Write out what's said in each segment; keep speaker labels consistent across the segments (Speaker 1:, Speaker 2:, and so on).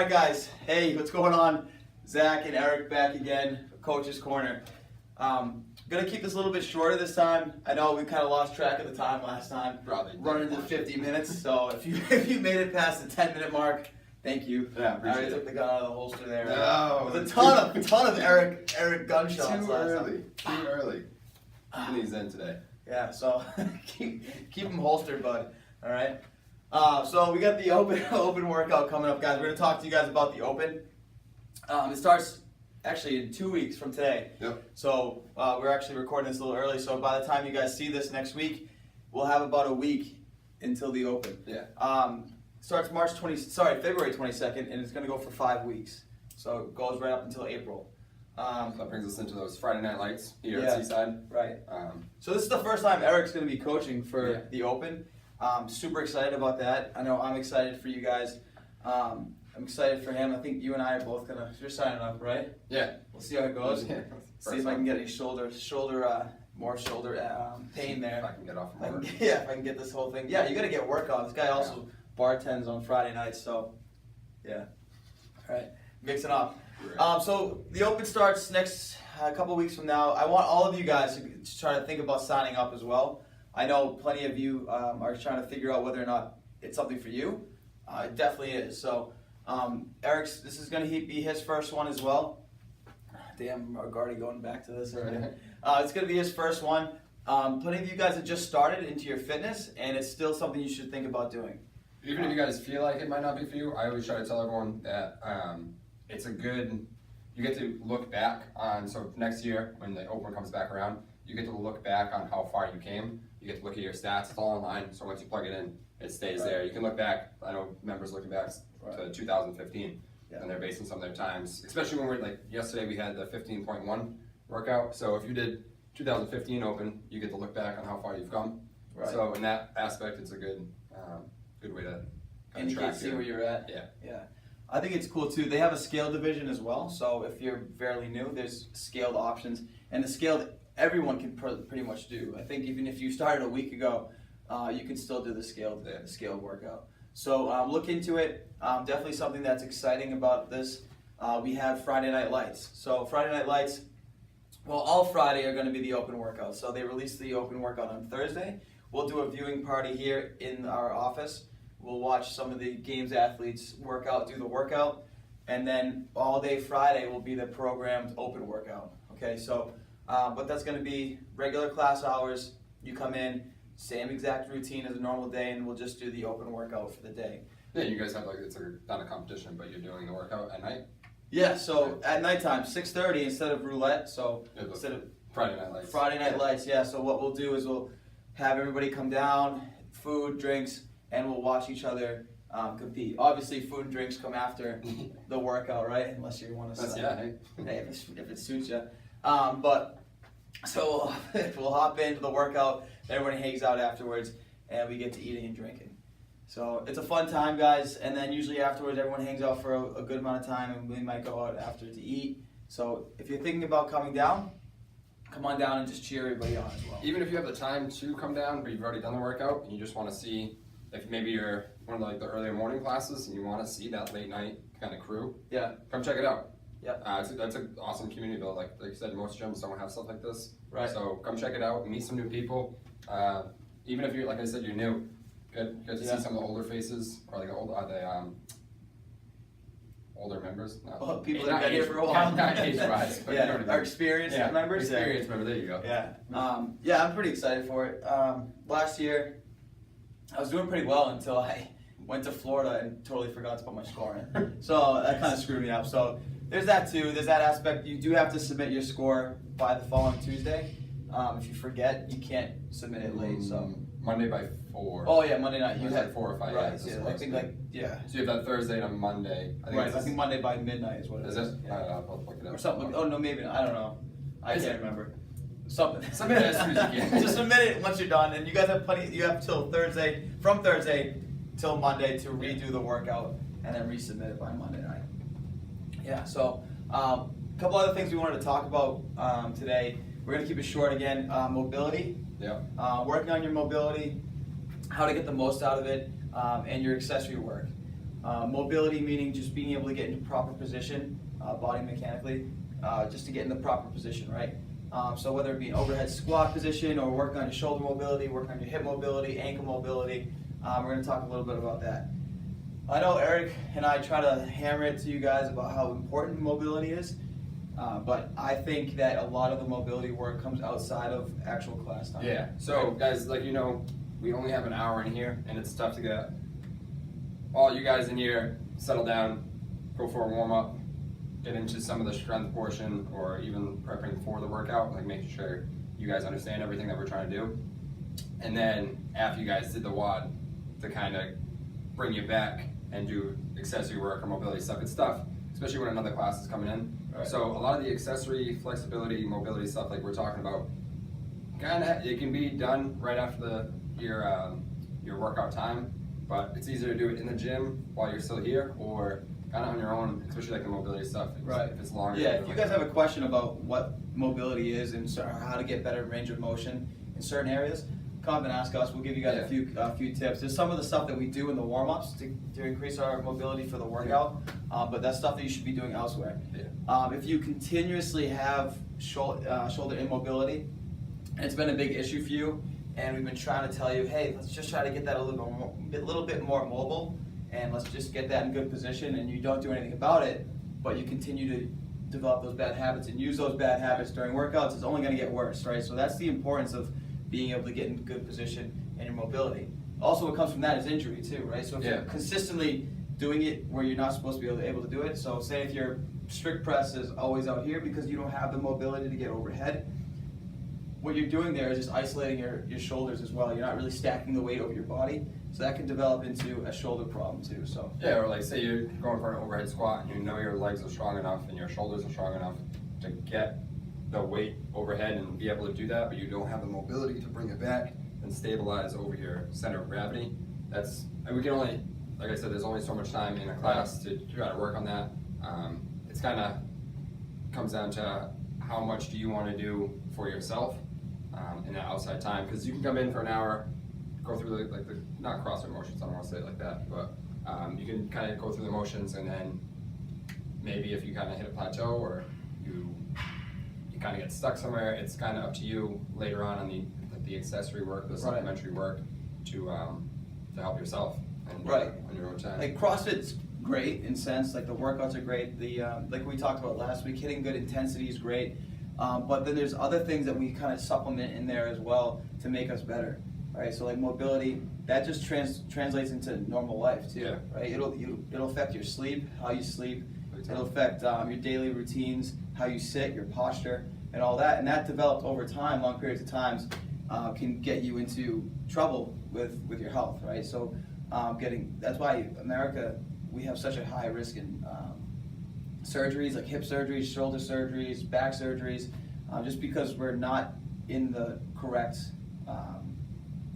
Speaker 1: right, guys. Hey, what's going on? Zach and Eric back again, Coach's Corner. Gonna keep this a little bit shorter this time. I know we kind of lost track of the time last time.
Speaker 2: Probably
Speaker 1: running to 50 minutes. So if you made it past the 10-minute mark, thank you.
Speaker 2: Yeah,
Speaker 1: I already took the gun out of the holster there.
Speaker 2: No,
Speaker 1: It was a ton of Eric gunshots
Speaker 2: too
Speaker 1: last
Speaker 2: early.
Speaker 1: time.
Speaker 2: Too early. Keeping these in today.
Speaker 1: Yeah, so keep them holstered, bud. All right. So we got the open workout coming up, guys. We're gonna talk to you guys about the open. It starts actually in 2 weeks from today.
Speaker 2: Yep.
Speaker 1: So we're actually recording this a little early. So by the time you guys see this next week, we'll have about a week until the open.
Speaker 2: Yeah.
Speaker 1: Starts February 22nd, and it's gonna go for 5 weeks. So it goes right up until April.
Speaker 2: That brings us into those Friday night lights here
Speaker 1: Yeah.
Speaker 2: at Seaside.
Speaker 1: Right. So this is the first time Eric's going to be coaching for the Open. Super excited about that. I know I'm excited for you guys. I'm excited for him. I think you and I are both going to, you're signing up, right?
Speaker 2: Yeah.
Speaker 1: We'll see how it goes.
Speaker 2: Yeah.
Speaker 1: See if I can get any more shoulder pain there.
Speaker 2: If I can get off from work.
Speaker 1: If I can get this whole thing. Yeah, you got to get work on. This guy also bartends on Friday nights, so yeah. All right, mix it up. So the Open starts next couple weeks from now. I want all of you guys to try to think about signing up as well. I know plenty of you are trying to figure out whether or not it's something for you. It definitely is. So Eric's, this is going to be his first one as well. Damn, I'm already going back to this already. It's going to be his first one. Plenty of you guys have just started into your fitness, and it's still something you should think about doing.
Speaker 2: Even if you guys feel like it might not be for you, I always try to tell everyone that it's a good, you get to look back on, so next year when the Open comes back around, you get to look back on how far you came. You get to look at your stats, it's all online, so once you plug it in, it stays there. You can look back, I know members looking back to 2015, and they're basing some of their times, especially when we're like, yesterday we had the 15.1 workout, so if you did 2015 Open, you get to look back on how far you've come.
Speaker 1: Right.
Speaker 2: So in that aspect, it's a good way to
Speaker 1: And you can see where you're at.
Speaker 2: Yeah.
Speaker 1: I think it's cool too. They have a scale division as well. So if you're fairly new, there's scaled options, and the scaled everyone can pretty much do. I think even if you started a week ago, you can still do the scaled workout. So look into it. Definitely something that's exciting about this. We have Friday Night Lights. So Friday Night Lights, well, all Friday are going to be the Open workout. So they release the Open workout on Thursday. We'll do a viewing party here in our office. We'll watch some of the games athletes do the workout, and then all day Friday will be the programmed Open workout. Okay, so but that's going to be regular class hours. You come in, same exact routine as a normal day, and we'll just do the Open workout for the day.
Speaker 2: Yeah, you guys have it's not a competition, but you're doing the workout at night?
Speaker 1: Yeah, so at nighttime, 6:30 instead of roulette. So instead of
Speaker 2: Friday Night Lights.
Speaker 1: Friday Night Lights, yeah. So what we'll do is we'll have everybody come down, food, drinks, and we'll watch each other compete. Obviously, food and drinks come after the workout, right? Unless you want to. Hey, if it suits you. But so we'll hop into the workout. Everybody hangs out afterwards, and we get to eating and drinking. So it's a fun time, guys. And then usually afterwards, everyone hangs out for a good amount of time, and we might go out after to eat. So if you're thinking about coming down, come on down and just cheer everybody on as well.
Speaker 2: Even if you have the time to come down, but you've already done the workout, and you just want to see. If maybe you're one of the earlier morning classes and you want to see that late night kind of crew, come check it out.
Speaker 1: Yeah,
Speaker 2: that's an awesome community build. Like you said, most gyms don't have stuff like this.
Speaker 1: Right.
Speaker 2: So come check it out, meet some new people. Even if you're, like I said, you're new, good to see some of the older faces or like older members.
Speaker 1: People that have been here for a while.
Speaker 2: Not age-wise, but you know what I mean.
Speaker 1: Our experienced members.
Speaker 2: Experienced member. There you go.
Speaker 1: Yeah, I'm pretty excited for it. Last year, I was doing pretty well until I went to Florida and totally forgot to put my score in. So that kind of screwed me up. So there's that too. There's that aspect. You do have to submit your score by the following Tuesday. If you forget, you can't submit it late. So
Speaker 2: Monday by 4.
Speaker 1: Oh yeah, Monday night. You had
Speaker 2: 4 or 5.
Speaker 1: Right. Yeah, I think
Speaker 2: So you have that Thursday to Monday.
Speaker 1: I think Monday by midnight is what it is.
Speaker 2: Is it?
Speaker 1: Yeah.
Speaker 2: I'll look it up.
Speaker 1: Or something. Oh no, maybe not. I don't know. I can't remember. Something.
Speaker 2: Submit it as soon as you can.
Speaker 1: Just submit it once you're done, and you guys have plenty. You have till Thursday, from Thursday till Monday to redo the workout, and then resubmit it by Monday night. Yeah. So, a couple other things we wanted to talk about today. We're gonna keep it short again. Mobility.
Speaker 2: Yeah.
Speaker 1: Working on your mobility, how to get the most out of it, and your accessory work. Mobility meaning just being able to get into proper position, body mechanically, just to get in the proper position, right? So whether it be an overhead squat position or working on your shoulder mobility, working on your hip mobility, ankle mobility, we're going to talk a little bit about that. I know Eric and I try to hammer it to you guys about how important mobility is, but I think that a lot of the mobility work comes outside of actual class time.
Speaker 2: Yeah, so guys, like, you know, we only have an hour in here, and it's tough to get all you guys in here, settle down, go for a warm-up, get into some of the strength portion, or even prepping for the workout, like making sure you guys understand everything that we're trying to do. And then after you guys did the WOD, to kind of bring you back and do accessory work or mobility stuff. It's tough, especially when another class is coming in.
Speaker 1: Right.
Speaker 2: So a lot of the accessory, flexibility, mobility stuff like we're talking about, it can be done right after your workout time, but it's easier to do it in the gym while you're still here, or kind of on your own, especially like the mobility stuff.
Speaker 1: Right.
Speaker 2: If it's longer.
Speaker 1: Yeah, if you guys have a question about what mobility is and how to get better range of motion in certain areas, come and ask us. We'll give you guys a few tips. There's some of the stuff that we do in the warm-ups to increase our mobility for the workout, but that's stuff that you should be doing elsewhere.
Speaker 2: Yeah.
Speaker 1: If you continuously have shoulder immobility, and it's been a big issue for you, and we've been trying to tell you, hey, let's just try to get that a little bit more mobile, and let's just get that in good position, and you don't do anything about it, but you continue to develop those bad habits and use those bad habits during workouts, it's only going to get worse, right? So that's the importance of being able to get in good position and your mobility. Also, what comes from that is injury too, right? So if you're consistently doing it where you're not supposed to be able to do it, so say if your strict press is always out here because you don't have the mobility to get overhead, what you're doing there is just isolating your shoulders as well. You're not really stacking the weight over your body, so that can develop into a shoulder problem too. So
Speaker 2: yeah, or like say you're going for an overhead squat and you know your legs are strong enough and your shoulders are strong enough to get the weight overhead and be able to do that, but you don't have the mobility to bring it back and stabilize over your center of gravity. And we can only, like I said, there's only so much time in a class to try to work on that. It's kind of comes down to how much do you want to do for yourself in that outside time, because you can come in for an hour, go through the not CrossFit motions, I don't want to say it like that, but you can kind of go through the motions, and then maybe if you kind of hit a plateau or you kind of get stuck somewhere, it's kind of up to you later on the accessory work, the supplementary work to help yourself and on your own time.
Speaker 1: Like CrossFit's great in sense, like the workouts are great. The like we talked about last week, hitting good intensity is great. But then there's other things that we kind of supplement in there as well to make us better, right? So like mobility, that just translates into normal life too, right? It'll affect your sleep, how you sleep. It'll affect your daily routines, how you sit, your posture, and all that. And that developed over time, long periods of times, can get you into trouble with your health, right? So that's why America, we have such a high risk in surgeries, like hip surgeries, shoulder surgeries, back surgeries, just because we're not in the correct,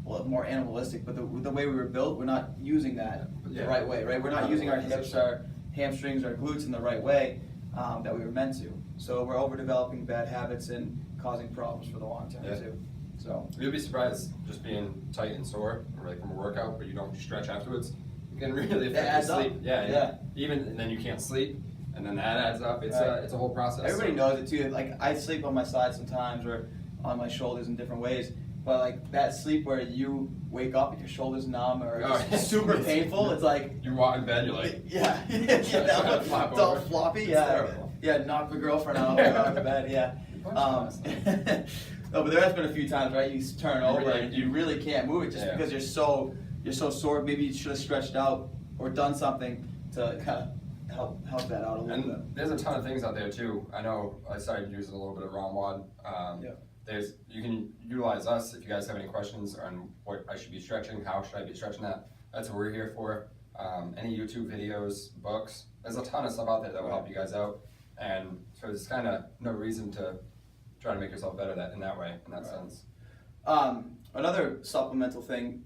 Speaker 1: more animalistic, but the way we were built, we're not using that the right way, right? We're not using our hips, our hamstrings, our glutes in the right way that we were meant to. So we're overdeveloping bad habits and causing problems for the long term too. So
Speaker 2: you'll be surprised just being tight and sore, or like from a workout, but you don't stretch afterwards. It can really affect your sleep. Yeah. Even and then you can't sleep, and then that adds up. It's a whole process.
Speaker 1: Everybody knows it too. Like I sleep on my side sometimes, or on my shoulders in different ways. But like that sleep where you wake up and your shoulders numb or it's super painful, it's like
Speaker 2: you walk in bed, you're like
Speaker 1: it's all floppy. Knock the girlfriend out of bed. No, but there has been a few times, right? You turn over and you really can't move it just because you're so sore. Maybe you should have stretched out or done something to kind of help that out a little bit.
Speaker 2: There's a ton of things out there too. I know I started using a little bit of ROM WOD. You can utilize us if you guys have any questions on what I should be stretching, how should I be stretching that. That's what we're here for. Any YouTube videos, books. There's a ton of stuff out there that will help you guys out. And so there's kind of no reason to try to make yourself better in that way, in that sense.
Speaker 1: Another supplemental thing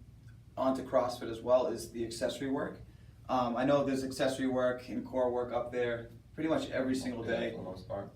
Speaker 1: onto CrossFit as well is the accessory work. I know there's accessory work and core work up there pretty much every single day.
Speaker 2: For the most part.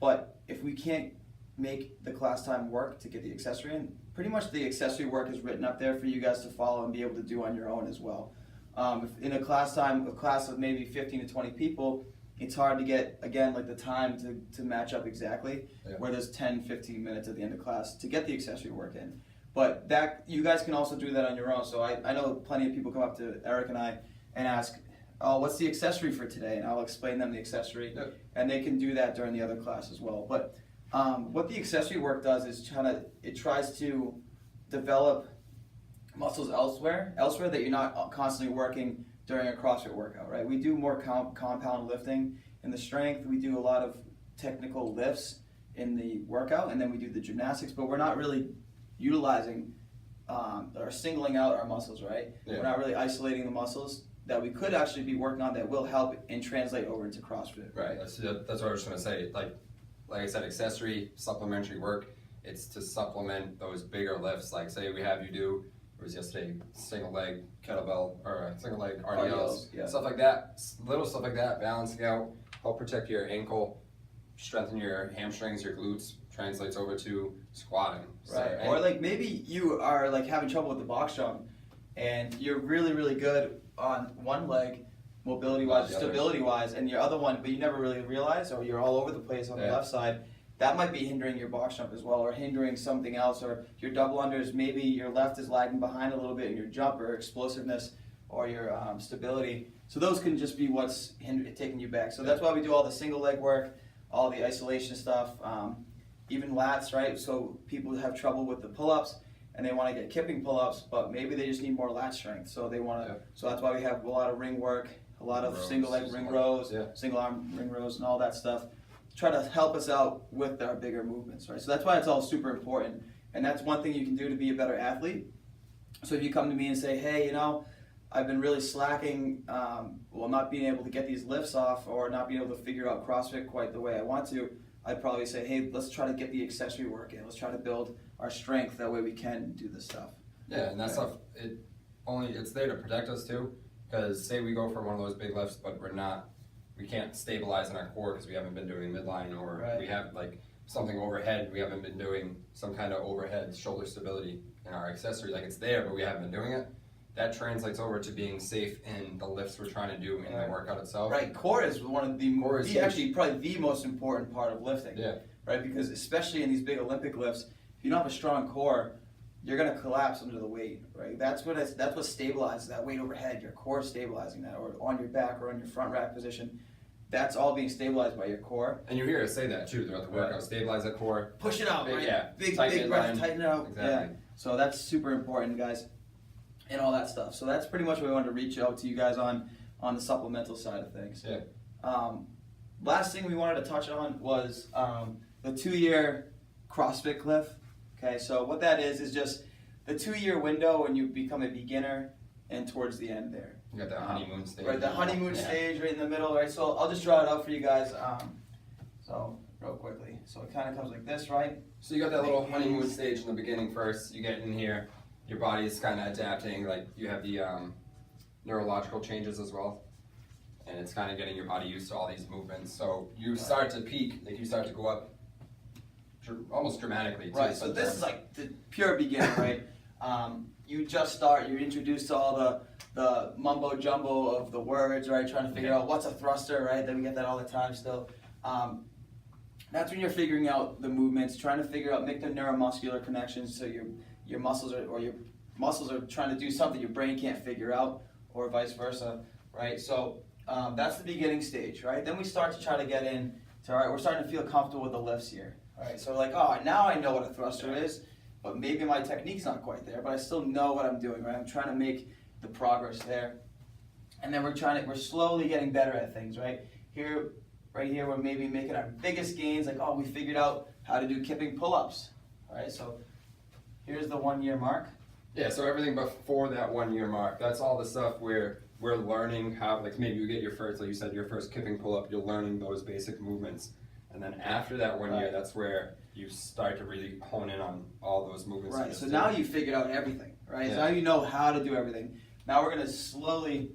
Speaker 1: But if we can't make the class time work to get the accessory in, pretty much the accessory work is written up there for you guys to follow and be able to do on your own as well. In a class of maybe 15 to 20 people, it's hard to get, again, like the time to match up exactly, where there's 10, 15 minutes at the end of class to get the accessory work in. But that, you guys can also do that on your own. So I know plenty of people come up to Eric and I and ask, oh, what's the accessory for today? And I'll explain them the accessory, and they can do that during the other class as well. But what the accessory work does is it tries to develop muscles elsewhere that you're not constantly working during a CrossFit workout, right? We do more compound lifting in the strength. We do a lot of technical lifts in the workout, and then we do the gymnastics, but we're not really utilizing or singling out our muscles, right? Yeah. We're not really isolating the muscles that we could actually be working on that will help and translate over into CrossFit.
Speaker 2: Right, that's what I was going to say. Like I said, accessory, supplementary work, it's to supplement those bigger lifts. Like say we have you do, it was yesterday, single leg kettlebell, or single leg RDLs, stuff like that, little stuff like that, balancing out, help protect your ankle, strengthen your hamstrings, your glutes, translates over to squatting.
Speaker 1: Right, or like maybe you are like having trouble with the box jump and you're really, really good on one leg, mobility-wise, stability-wise, and your other one, but you never really realize, or you're all over the place on the left side. That might be hindering your box jump as well, or hindering something else, or your double unders, maybe your left is lagging behind a little bit in your jump or explosiveness or your stability. So those can just be what's taking you back. So that's why we do all the single leg work, all the isolation stuff, even lats, right? So people have trouble with the pull-ups and they want to get kipping pull-ups, but maybe they just need more lat strength. So they want to. So that's why we have a lot of ring work, a lot of single leg ring rows, single arm ring rows, and all that stuff. Try to help us out with our bigger movements, right? So that's why it's all super important, and that's one thing you can do to be a better athlete. So if you come to me and say, hey, you know, I've been really slacking, not being able to get these lifts off, or not being able to figure out CrossFit quite the way I want to, I'd probably say, hey, let's try to get the accessory work in. Let's try to build our strength. That way we can do this stuff.
Speaker 2: Yeah, and that stuff, it's there to protect us too. Because say we go for one of those big lifts, but we can't stabilize in our core because we haven't been doing midline, or we have like something overhead. We haven't been doing some kind of overhead shoulder stability in our accessory. Like it's there, but we haven't been doing it. That translates over to being safe in the lifts we're trying to do in the workout itself.
Speaker 1: Right, core is one of actually probably the most important part of lifting. Yeah. Right, because especially in these big Olympic lifts, if you don't have a strong core, you're gonna collapse under the weight. Right, that's what stabilizes that weight overhead. Your core stabilizing that, or on your back or on your front rack position. That's all being stabilized by your core.
Speaker 2: And you hear us say that too throughout the workout. Stabilize that core.
Speaker 1: Push it out, right? Yeah. Big breath, tighten it out. Exactly. Yeah. So that's super important, guys, and all that stuff. So that's pretty much what we wanted to reach out to you guys on the supplemental side of things. Yeah. Last thing we wanted to touch on was the 2-year CrossFit cliff. Okay, so what that is just the 2-year window when you become a beginner and towards the end there.
Speaker 2: You got that honeymoon stage.
Speaker 1: Right, the honeymoon stage right in the middle, right? So I'll just draw it out for you guys. So real quickly. So it kind of comes like this, right?
Speaker 2: So you got that little honeymoon stage in the beginning first. You get in here, your body's kind of adapting. Like you have the neurological changes as well. And it's kind of getting your body used to all these movements. So you start to peak, like you start to go up almost dramatically.
Speaker 1: Right, so this is like the pure beginner, right? You just start, you're introduced to all the mumbo jumbo of the words, right? Trying to figure out what's a thruster, right? Then we get that all the time still. That's when you're figuring out the movements, trying to figure out, make the neuromuscular connections so your muscles are trying to do something your brain can't figure out, or vice versa, right? So that's the beginning stage, right? Then we start to try to get in to, all right, we're starting to feel comfortable with the lifts here, right? So like, oh, now I know what a thruster is, but maybe my technique's not quite there, but I still know what I'm doing, right? I'm trying to make the progress there. And then we're slowly getting better at things, right? Right here, we're maybe making our biggest gains, like, oh, we figured out how to do kipping pull-ups, all right? So here's the 1-year mark.
Speaker 2: Yeah, so everything before that 1-year mark, that's all the stuff where we're learning how, like maybe you get your first, like you said, your first kipping pull-up, you're learning those basic movements. And then after that 1 year, that's where you start to really hone in on all those movements.
Speaker 1: Right, so now you figured out everything, right? Yeah. So now you know how to do everything. Now we're going to slowly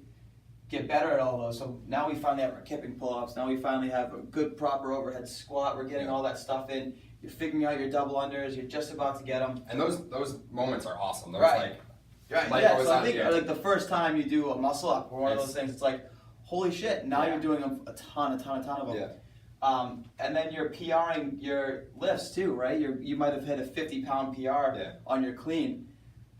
Speaker 1: get better at all those. So now we finally have our kipping pull-ups. Now we finally have a good proper overhead squat. We're getting all that stuff in. You're figuring out your double unders. You're just about to get them.
Speaker 2: And those moments are awesome. Those
Speaker 1: Right.
Speaker 2: Like,
Speaker 1: Yeah.
Speaker 2: goes
Speaker 1: So I
Speaker 2: on,
Speaker 1: think
Speaker 2: yeah.
Speaker 1: like the first time you do a muscle up or one of
Speaker 2: It's-
Speaker 1: those things, it's like, holy shit! Now
Speaker 2: Yeah.
Speaker 1: you're doing a ton of them.
Speaker 2: Yeah.
Speaker 1: And then you're PRing your lifts too, right? You might have hit a 50-pound PR
Speaker 2: Yeah.
Speaker 1: on your clean.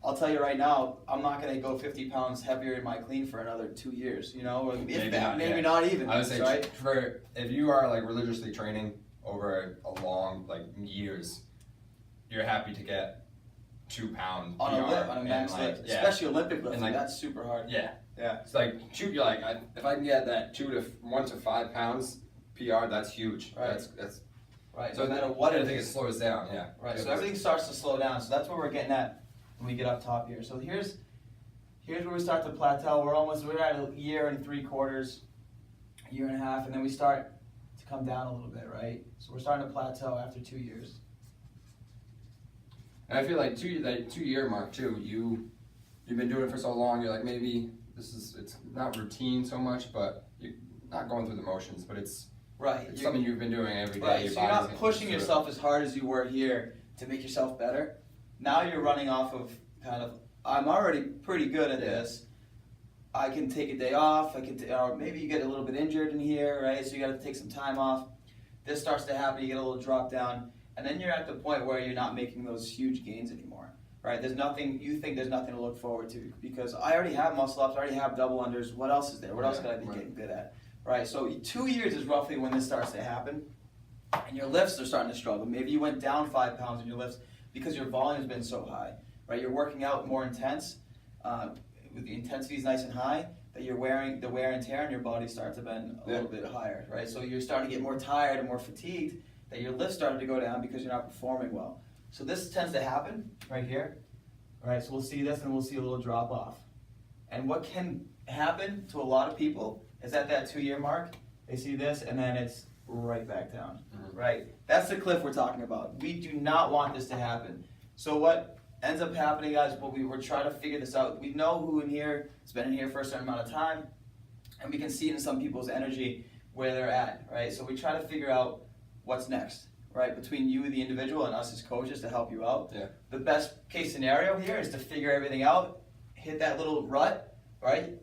Speaker 1: I'll tell you right now, I'm not going to go 50 pounds heavier in my clean for another 2 years. You know, if
Speaker 2: Maybe
Speaker 1: that,
Speaker 2: not,
Speaker 1: maybe
Speaker 2: yeah.
Speaker 1: not even.
Speaker 2: I would say
Speaker 1: right?
Speaker 2: for if you are like religiously training over a long like years, you're happy to get 2 pound
Speaker 1: On a
Speaker 2: PR
Speaker 1: lift, on a max
Speaker 2: and,
Speaker 1: lift,
Speaker 2: like, yeah.
Speaker 1: especially Olympic lifting,
Speaker 2: like-
Speaker 1: that's super hard.
Speaker 2: Yeah,
Speaker 1: Yeah.
Speaker 2: it's like you're like if I can get that 1 to 5 pounds PR, that's huge.
Speaker 1: Right.
Speaker 2: That's
Speaker 1: Right.
Speaker 2: so
Speaker 1: no matter
Speaker 2: what
Speaker 1: what
Speaker 2: I
Speaker 1: it
Speaker 2: think it
Speaker 1: is.
Speaker 2: slows down. Yeah.
Speaker 1: Right.
Speaker 2: Good.
Speaker 1: So everything starts to slow down. So that's what we're getting at when we get up top here. So here's where we start to plateau. We're at a year and 3/4, year and a half, and then we start to come down a little bit, right? So we're starting to plateau after 2 years.
Speaker 2: And I feel like 2 year mark too. You've been doing it for so long. You're like maybe it's not routine so much, but you're not going through the motions. But it's
Speaker 1: Right.
Speaker 2: something you've been doing every day.
Speaker 1: Right.
Speaker 2: Your
Speaker 1: So you're
Speaker 2: body's
Speaker 1: not
Speaker 2: getting
Speaker 1: pushing
Speaker 2: used to it.
Speaker 1: yourself as hard as you were here to make yourself better. Now you're running off of kind of, I'm already pretty good at
Speaker 2: Yeah.
Speaker 1: this. I can take a day off. Or maybe you get a little bit injured in here, right? So you got to take some time off. This starts to happen. You get a little drop down, and then you're at the point where you're not making those huge gains anymore, right? There's nothing. You think there's nothing to look forward to because I already have muscle ups. I already have double unders. What else is there? What else
Speaker 2: Yeah,
Speaker 1: could I be
Speaker 2: right.
Speaker 1: getting good at, right? So 2 years is roughly when this starts to happen, and your lifts are starting to struggle. Maybe you went down 5 pounds in your lifts because your volume's been so high, right? You're working out more intense. With the intensity is nice and high, that you're wearing the wear and tear on your body starts to been a little bit higher, right? So you're starting to get more tired and more fatigued, that your lift started to go down because you're not performing well. So this tends to happen right here, right? So we'll see this and we'll see a little drop off. And what can happen to a lot of people is at that 2 year mark, they see this and then it's right back down, right? That's the cliff we're talking about. We do not want this to happen. So what ends up happening, guys, but we're trying to figure this out. We know who in here has been in here for a certain amount of time, and we can see it in some people's energy where they're at, right? So we try to figure out what's next, right? Between you, the individual, and us as coaches to help you out.
Speaker 2: Yeah.
Speaker 1: The best case scenario here is to figure everything out, hit that little rut, right?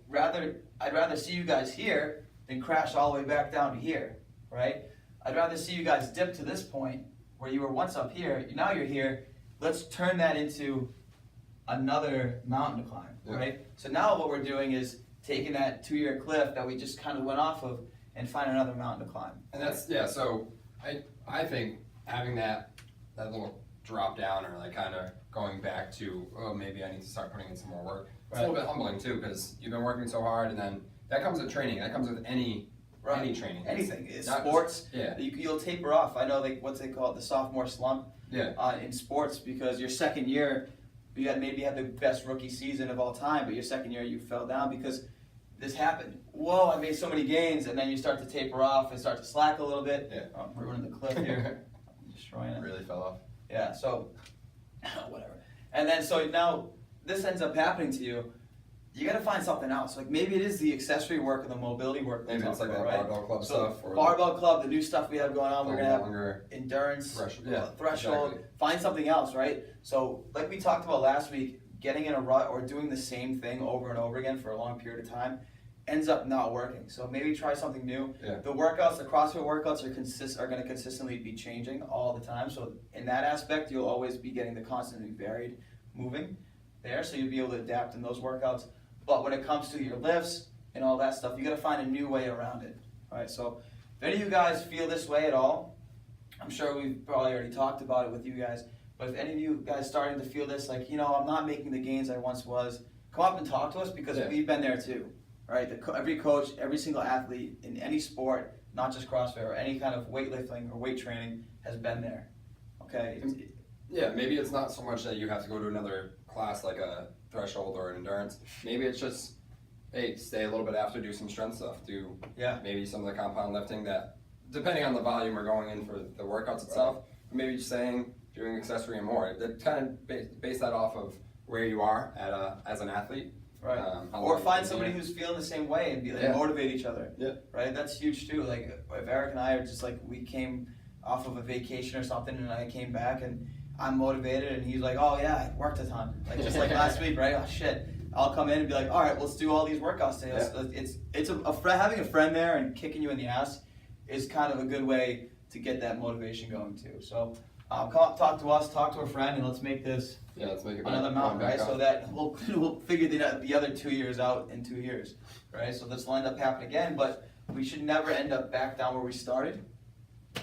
Speaker 1: I'd rather see you guys here than crash all the way back down to here, right? I'd rather see you guys dip to this point where you were once up here, now you're here. Let's turn that into another mountain to climb, right? So now what we're doing is taking that 2 year cliff that we just kind of went off of and find another mountain to climb.
Speaker 2: And that's so I think having that little drop down or like kind of going back to maybe I need to start putting in some more work. It's a little bit humbling too because you've been working so hard and then that comes with training. That comes with any training.
Speaker 1: Anything. It's
Speaker 2: not
Speaker 1: sports.
Speaker 2: just-
Speaker 1: You'll taper off. I know what's they call it, the sophomore slump.
Speaker 2: Yeah.
Speaker 1: In sports, because your second year, you had the best rookie season of all time, but your second year you fell down because this happened. Whoa, I made so many gains, and then you start to taper off and start to slack a little bit.
Speaker 2: Yeah.
Speaker 1: I'm ruining the cliff here. I'm destroying it.
Speaker 2: Really fell off.
Speaker 1: Yeah, so, whatever. And then, so now, this ends up happening to you. You gotta find something else. Like maybe it is the accessory work and the mobility work.
Speaker 2: Maybe it's like that
Speaker 1: right?
Speaker 2: barbell club
Speaker 1: So
Speaker 2: stuff. Or
Speaker 1: barbell club, the new stuff we have going on. We're gonna have
Speaker 2: longer
Speaker 1: endurance,
Speaker 2: threshold.
Speaker 1: threshold.
Speaker 2: Exactly.
Speaker 1: Find something else, right? So like we talked about last week, getting in a rut or doing the same thing over and over again for a long period of time ends up not working. So maybe try something new.
Speaker 2: Yeah.
Speaker 1: The workouts, the CrossFit workouts are going to consistently be changing all the time. So in that aspect, you'll always be getting the constantly varied moving there. So you'll be able to adapt in those workouts. But when it comes to your lifts and all that stuff, you got to find a new way around it. All right. So if any of you guys feel this way at all, I'm sure we've probably already talked about it with you guys. But if any of you guys starting to feel this, like, I'm not making the gains I once was, come up and talk to us because we've been there too. Right, every coach, every single athlete in any sport, not just CrossFit or any kind of weightlifting or weight training, has been there. Okay.
Speaker 2: Yeah, maybe it's not so much that you have to go to another class like a threshold or an endurance. Maybe it's just, hey, stay a little bit after, do some strength stuff, do maybe some of the compound lifting that, depending on the volume we're going in for the workouts itself, maybe just saying, doing accessory and more. That kind of base that off of where you are as an athlete.
Speaker 1: Right. Or find somebody who's feeling the same way and be like motivate each other.
Speaker 2: Yeah.
Speaker 1: Right. That's huge too. Like if Eric and I are just like we came off of a vacation or something, and I came back and I'm motivated, and he's like, oh yeah, I worked a ton. Like just like last week, right? Oh shit. I'll come in and be like, all right, let's do all these workouts today.
Speaker 2: Yeah.
Speaker 1: It's having a friend there and kicking you in the ass is kind of a good way to get that motivation going too. So come up, talk to us, talk to a friend, and let's make this
Speaker 2: let's make it
Speaker 1: another mountain, right? So that we'll figure the other 2 years out in 2 years, right? So this will end up happening again, but we should never end up back down where we started.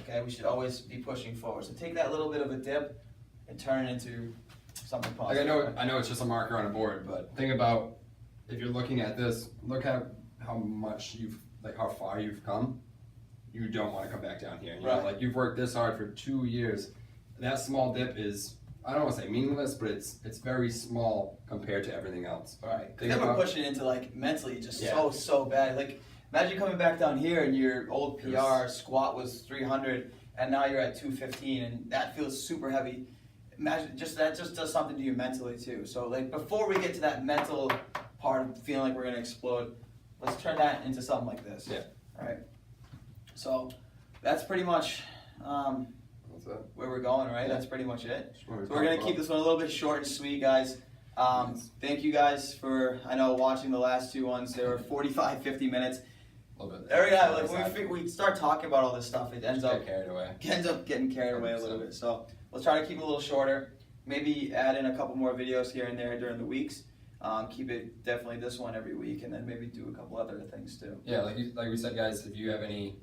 Speaker 1: Okay, we should always be pushing forward. So take that little bit of a dip and turn it into something positive.
Speaker 2: Like I know it's just a marker on a board, but think about if you're looking at this, look at how much how far you've come. You don't want to come back down here. You know, like you've worked this hard for 2 years. That small dip is, I don't want to say meaningless, but it's very small compared to everything else.
Speaker 1: Right. Then we're pushing into like mentally just so bad. Like imagine coming back down here and your old PR squat was 300 and now you're at 215 and that feels super heavy. Imagine that just does something to you mentally too. So like before we get to that mental part of feeling like we're gonna explode, let's turn that into something like this.
Speaker 2: Yeah.
Speaker 1: All right. So that's pretty much where we're going, right? Yeah. That's pretty much it. So we're gonna keep this one a little bit short and sweet, guys. Thank you guys for watching the last 2 ones. They were 45, 50 minutes.
Speaker 2: A little bit.
Speaker 1: There we go. Like when we start talking about all this stuff, it ends up getting carried away a little bit. So let's try to keep it a little shorter. Maybe add in a couple more videos here and there during the weeks. Keep it definitely this one every week, and then maybe do a couple other things too.
Speaker 2: Yeah, like we said, guys, if you have any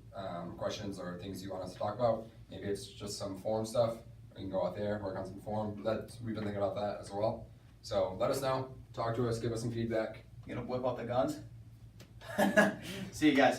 Speaker 2: questions or things you want us to talk about, maybe it's just some form stuff, we can go out there, work on some form. We've been thinking about that as well. So let us know, talk to us, give us some feedback.
Speaker 1: You gonna whip out the guns? See you guys.